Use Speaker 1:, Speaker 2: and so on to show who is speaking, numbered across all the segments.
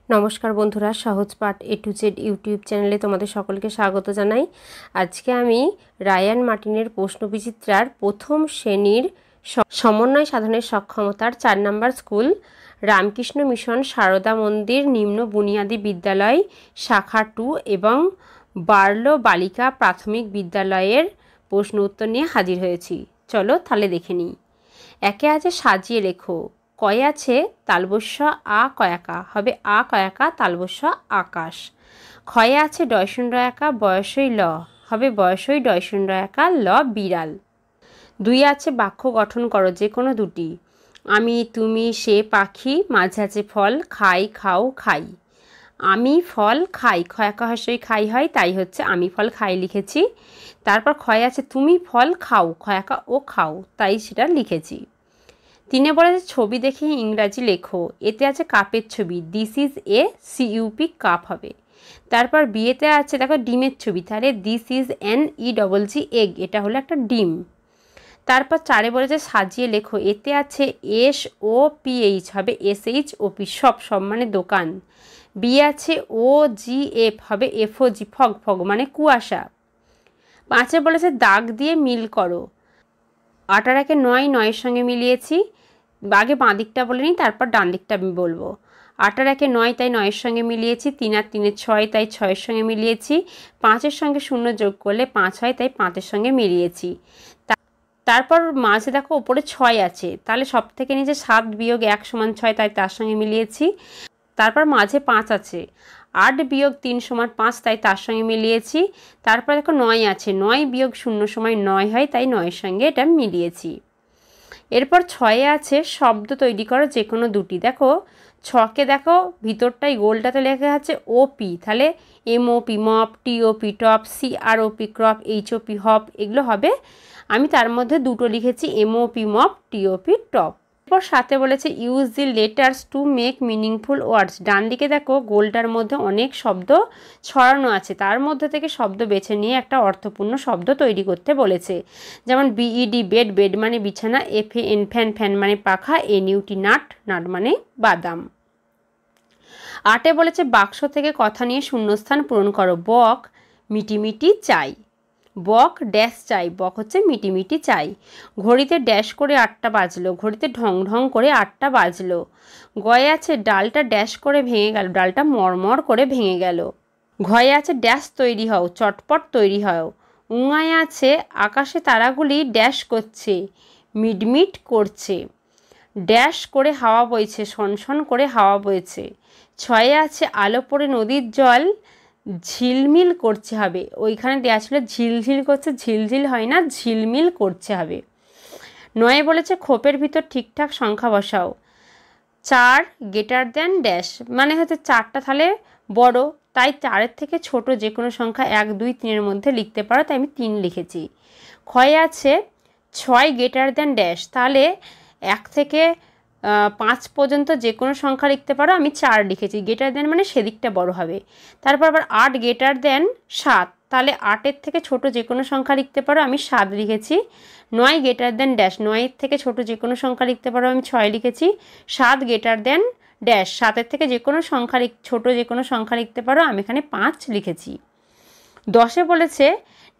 Speaker 1: নমস্কার বন্ধুরা, সহজ পাঠ A to Z ইউটিউব চ্যানেলে তোমাদের সকলকে স্বাগত জানাই। আজকে আমি রায়ান মার্টিনের প্রশ্নবিচিত্রার প্রথম শ্রেণীর সমন্বয় সাধনের সক্ষমতার 4 নম্বর স্কুল রামকৃষ্ণ মিশন সারদা মন্দির নিম্ন বুনিয়াদী বিদ্যালয় শাখা 2 এবং বার্লো বালিকা প্রাথমিক বিদ্যালয়ের প্রশ্ন উত্তর নিয়ে হাজির হয়েছি। চলো তাহলে দেখে নিই। একে আছে সাজিয়ে লেখো। কয়ে আছে তালবস্য আ কয়াকা, হবে আ কয়াকা তালবস্য আকাশ। ক্ষয়ে আছে ডয়শূন্য একা বয়সই ল, হবে বয়সই ডয়শূন্য একা ল বিড়াল। 2 আছে বাক্য গঠন করো যে কোনো দুটি। আমি, তুমি, সে পাখি, মাঝে আছে ফল, খাই, খাও, খাই। আমি ফল খাই, খয়াকা হর্ষই খাই হয়, তাই হচ্ছে আমি ফল খাই লিখেছি। তারপর ক্ষয়ে আছে তুমি ফল খাও, খয়াকা ও খাও, তাই সেটা লিখেছি। 3 বলেছে ছবি দেখে ইংরাজি লেখো। এতে আছে কাপের ছবি, this is a CUP cup হবে। তারপর বিয়েতে আছে দেখো ডিমের ছবি, তাহলে দিস ইজ এন ইডবলজি এগ, এটা হলো একটা ডিম। তারপর 4 বলেছে সাজিয়ে লেখো। এতে আছে এস ও পিএইচ, হবে এসএইচ ওপি, সব মানে দোকান। বি আছে ও জি এফ, হবে এফও জি ফগ, ফগ মানে কুয়াশা। 5 বলেছে দাগ দিয়ে মিল করো। 8 আর 1 9, 9-এর সঙ্গে মিলিয়েছি। আগে বাঁ দিকটা বলে নিই, তারপর ডান দিকটা আমি বলবো। 8 আর 1 9, তাই 9-এর সঙ্গে মিলিয়েছি। 3 আর 3 6, তাই 6-এর সঙ্গে মিলিয়েছি। 5-এর সঙ্গে 0 যোগ করলে 5 হয়, তাই 5-এর সঙ্গে মিলিয়েছি। তারপর মাঝে দেখো ওপরে 6 আছে, তাহলে সব থেকে নিচে 7 বিয়োগ 1 সমান 6, তাই তার সঙ্গে মিলিয়েছি। তারপর মাঝে 5 আছে, 8 বিয়োগ 3 সমান 5, তাই তার সঙ্গে মিলিয়েছি। তারপর দেখো 9 আছে, 9 বিয়োগ 0 সমান 9 হয়, তাই 9-এর সঙ্গে এটা মিলিয়েছি। এরপর 6 আছে শব্দ তৈরি করো যে কোনো দুটি। দেখো 6কে দেখো ভিতরটাই গোলটাতে লেখা আছে ওপি, তাহলে MOP mop, TOP top, CROP crop, HOP hop, এগুলো হবে। আমি তার মধ্যে দুটো লিখেছি এমওপি মপ, টিওপি টপ। এরপর 7 বলেছে use the letters to make meaningful words. ডান দিকে দেখো গোলটার মধ্যে অনেক শব্দ ছড়ানো আছে, তার মধ্যে থেকে শব্দ বেছে নিয়ে একটা অর্থপূর্ণ শব্দ তৈরি করতে বলেছে। যেমন বিইডি বেড, বেড মানে বিছানা, এফএ এন ফ্যান, ফ্যান মানে পাখা, এনইউটি নাট, নাট মানে বাদাম। 8 বলেছে বাক্স থেকে কথা নিয়ে শূন্যস্থান পূরণ করো। বক মিটিমিটি চাই, বক ড্যাশ চাই, বক হচ্ছে মিটিমিটি চাই। ঘড়িতে ড্যাশ করে 8টা বাজলো, ঘড়িতে ঢং ঢং করে 8টা বাজলো। গয়ে আছে ডালটা ড্যাশ করে ভেঙে গেল, ডালটা মরমর করে ভেঙে গেল। ঘয়ে আছে ড্যাশ তৈরি হও, চটপট তৈরি হও। উঙায় আছে আকাশে তারাগুলি ড্যাশ করছে, মিটমিট করছে। ড্যাশ করে হাওয়া বইছে, শনশন করে হাওয়া বইছে। 6 আছে আলো পড়ে নদীর জল ঝিলমিল করছে, হবে ওইখানে দেওয়া ছিল ঝিলঝিল করছে, ঝিলঝিল হয় না, ঝিলমিল করছে হবে। 9 বলেছে খোপের ভিতর ঠিকঠাক সংখ্যা বসাও। 4 গ্রেটার দ্যান ড্যাশ, মানে হচ্ছে 4টা তাহলে বড়, তাই 4-এর থেকে ছোট যে কোনো সংখ্যা 1 2 3-এর মধ্যে লিখতে পারো, তাই আমি 3 লিখেছি। ক্ষয় আছে 6 গ্রেটার দ্যান ড্যাশ, তাহলে 1 থেকে 5 পর্যন্ত যে কোনো সংখ্যা লিখতে পারো, আমি 4 লিখেছি। গ্রেটার দ্যান মানে সেদিকটা বড় হবে। তারপর আবার 8 গ্রেটার দ্যান 7, তাহলে 8-এর থেকে ছোট যে কোনো সংখ্যা লিখতে পারো, আমি 7 লিখেছি। 9 গ্রেটার দ্যান ড্যাশ, 9-এর থেকে ছোট যে কোনো সংখ্যা লিখতে পারো, আমি 6 লিখেছি। 7 গ্রেটার দ্যান ড্যাশ, 7-এর থেকে যে কোনো সংখ্যা ছোট যে কোনো সংখ্যা লিখতে পারো, আমি এখানে 5 লিখেছি। 10 বলেছে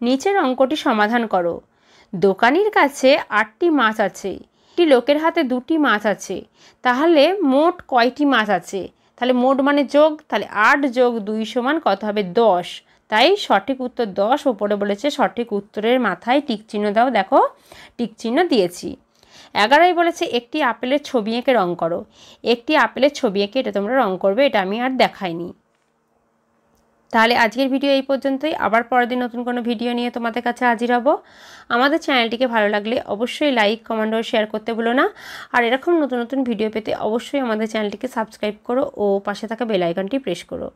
Speaker 1: নিচের অঙ্কটি সমাধান করো। দোকানির কাছে 8টি মাছ আছে, একটি লোকের হাতে 2টি মাছ আছে, তাহলে মোট কয়টি মাছ আছে? তাহলে মোট মানে যোগ, তাহলে 8 যোগ 2 সমান কত হবে? 10, তাই সঠিক উত্তর 10। ওপরে বলেছে সঠিক উত্তরের মাথায় টিক চিহ্ন দাও, দেখো টিক চিহ্ন দিয়েছি। 11 বলেছে একটি আপেলের ছবি এঁকে রং করো। একটি আপেলের ছবি এঁকে এটা তোমরা রং করবে, এটা আমি আর দেখাইনি। তাহলে আজকের ভিডিও এই পর্যন্তই। আবার পরের দিন নতুন কোনো ভিডিও নিয়ে তোমাদের কাছে হাজির হব। আমাদের চ্যানেলটিকে ভালো লাগলে অবশ্যই লাইক, কমেন্ট ও শেয়ার করতে ভুলো না। আর এরকম নতুন নতুন ভিডিও পেতে অবশ্যই আমাদের চ্যানেলটিকে সাবস্ক্রাইব করো ও পাশে থাকা বেল আইকনটি প্রেস করো।